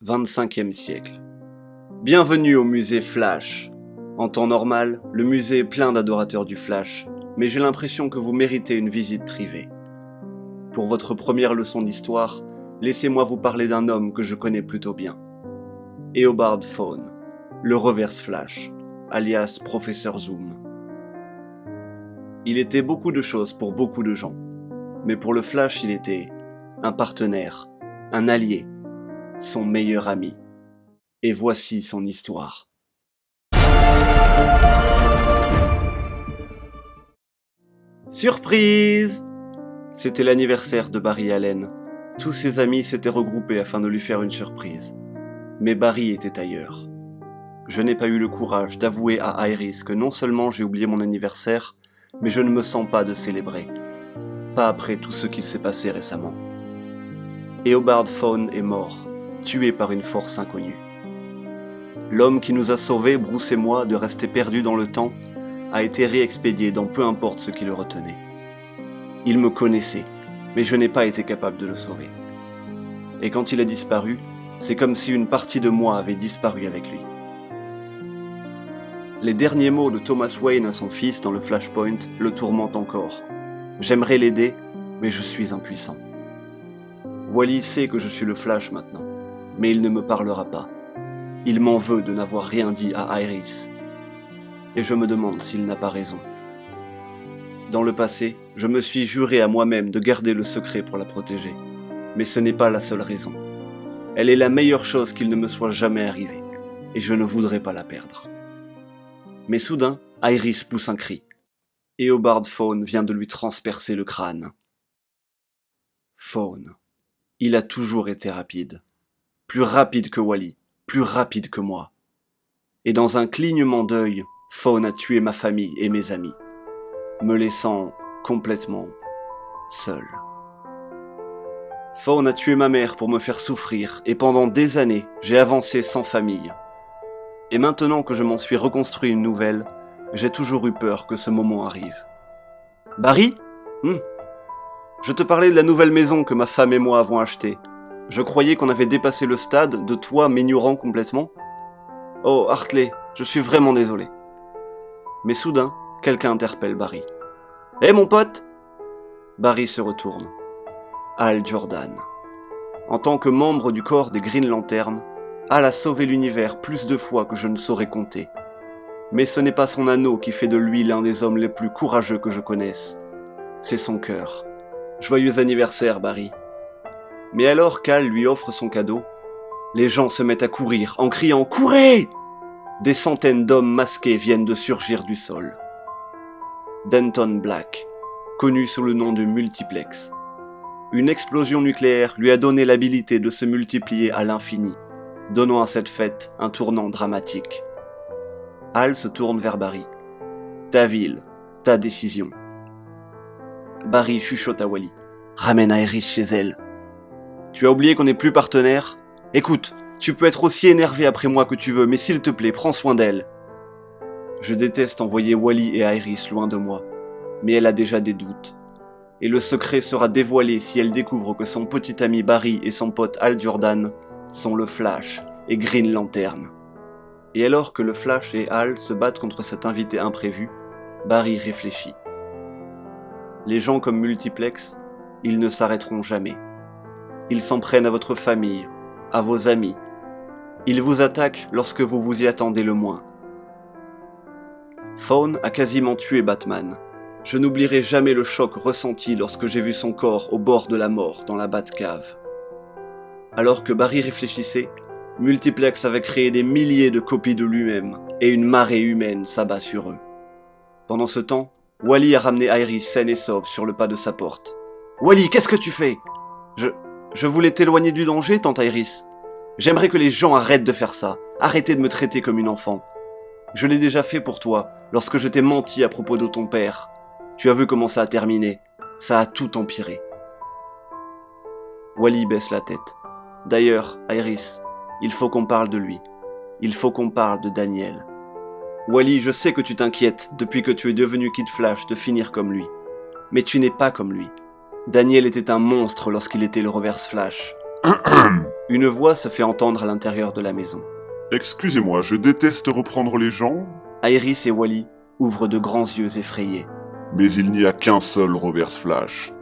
25e siècle. Bienvenue au musée Flash. En temps normal, le musée est plein d'adorateurs du Flash, mais j'ai l'impression que vous méritez une visite privée. Pour votre première leçon d'histoire, laissez-moi vous parler d'un homme que je connais plutôt bien. Eobard Thawne, le Reverse Flash, alias Professeur Zoom. Il était beaucoup de choses pour beaucoup de gens, mais pour le Flash, il était un partenaire, un allié, son meilleur ami. Et voici son histoire. Surprise! C'était l'anniversaire de Barry Allen. Tous ses amis s'étaient regroupés afin de lui faire une surprise. Mais Barry était ailleurs. Je n'ai pas eu le courage d'avouer à Iris que non seulement j'ai oublié mon anniversaire, mais je ne me sens pas de célébrer. Pas après tout ce qu'il s'est passé récemment. Eobard Thawne est mort, tué par une force inconnue. L'homme qui nous a sauvés, Bruce et moi, de rester perdus dans le temps, a été réexpédié dans peu importe ce qui le retenait. Il me connaissait, mais je n'ai pas été capable de le sauver. Et quand il a disparu, c'est comme si une partie de moi avait disparu avec lui. Les derniers mots de Thomas Wayne à son fils dans le Flashpoint le tourmentent encore. J'aimerais l'aider, mais je suis impuissant. Wally sait que je suis le Flash maintenant, mais il ne me parlera pas. Il m'en veut de n'avoir rien dit à Iris. Et je me demande s'il n'a pas raison. Dans le passé, je me suis juré à moi-même de garder le secret pour la protéger. Mais ce n'est pas la seule raison. Elle est la meilleure chose qu'il ne me soit jamais arrivé, et je ne voudrais pas la perdre. Mais soudain, Iris pousse un cri. Eobard Thawne vient de lui transpercer le crâne. Thawne. Il a toujours été rapide. Plus rapide que Wally, plus rapide que moi. Et dans un clignement d'œil, Thawne a tué ma famille et mes amis, me laissant complètement seul. Thawne a tué ma mère pour me faire souffrir, et pendant des années, j'ai avancé sans famille. Et maintenant que je m'en suis reconstruit une nouvelle, j'ai toujours eu peur que ce moment arrive. Barry ? Je te parlais de la nouvelle maison que ma femme et moi avons achetée. Je croyais qu'on avait dépassé le stade de toi m'ignorant complètement. Oh, Hartley, je suis vraiment désolé. Mais soudain, quelqu'un interpelle Barry. « Hé mon pote !» Barry se retourne. Hal Jordan. En tant que membre du corps des Green Lantern, Hal a sauvé l'univers plus de fois que je ne saurais compter. Mais ce n'est pas son anneau qui fait de lui l'un des hommes les plus courageux que je connaisse. C'est son cœur. Joyeux anniversaire, Barry. Mais alors qu'Hal lui offre son cadeau, les gens se mettent à courir en criant « Courez !» Des centaines d'hommes masqués viennent de surgir du sol. Denton Black, connu sous le nom de Multiplex. Une explosion nucléaire lui a donné l'habilité de se multiplier à l'infini, donnant à cette fête un tournant dramatique. Hal se tourne vers Barry. « Ta ville, ta décision. » Barry chuchote à Wally. « Ramène Iris chez elle. » « Tu as oublié qu'on n'est plus partenaires ? Écoute, tu peux être aussi énervé après moi que tu veux, mais s'il te plaît, prends soin d'elle. » Je déteste envoyer Wally et Iris loin de moi, mais elle a déjà des doutes. Et le secret sera dévoilé si elle découvre que son petit ami Barry et son pote Hal Jordan sont le Flash et Green Lantern. Et alors que le Flash et Hal se battent contre cet invité imprévu, Barry réfléchit. Les gens comme Multiplex, ils ne s'arrêteront jamais. Ils s'en prennent à votre famille, à vos amis. Ils vous attaquent lorsque vous vous y attendez le moins. Thawne a quasiment tué Batman. Je n'oublierai jamais le choc ressenti lorsque j'ai vu son corps au bord de la mort dans la Batcave. Alors que Barry réfléchissait, Multiplex avait créé des milliers de copies de lui-même et une marée humaine s'abat sur eux. Pendant ce temps, Wally a ramené Iris saine et sauve sur le pas de sa porte. « Wally, qu'est-ce que tu fais ? » Je voulais t'éloigner du danger, tante Iris. J'aimerais que les gens arrêtent de faire ça. Arrêtez de me traiter comme une enfant. Je l'ai déjà fait pour toi, lorsque je t'ai menti à propos de ton père. Tu as vu comment ça a terminé. Ça a tout empiré. Wally baisse la tête. D'ailleurs, Iris, il faut qu'on parle de lui. Il faut qu'on parle de Daniel. Wally, je sais que tu t'inquiètes, depuis que tu es devenu Kid Flash, de finir comme lui. Mais tu n'es pas comme lui. Daniel était un monstre lorsqu'il était le Reverse Flash. Une voix se fait entendre à l'intérieur de la maison. Excusez-moi, je déteste reprendre les gens, Iris et Wally ouvrent de grands yeux effrayés. mais il n'y a qu'un seul Robert Flash.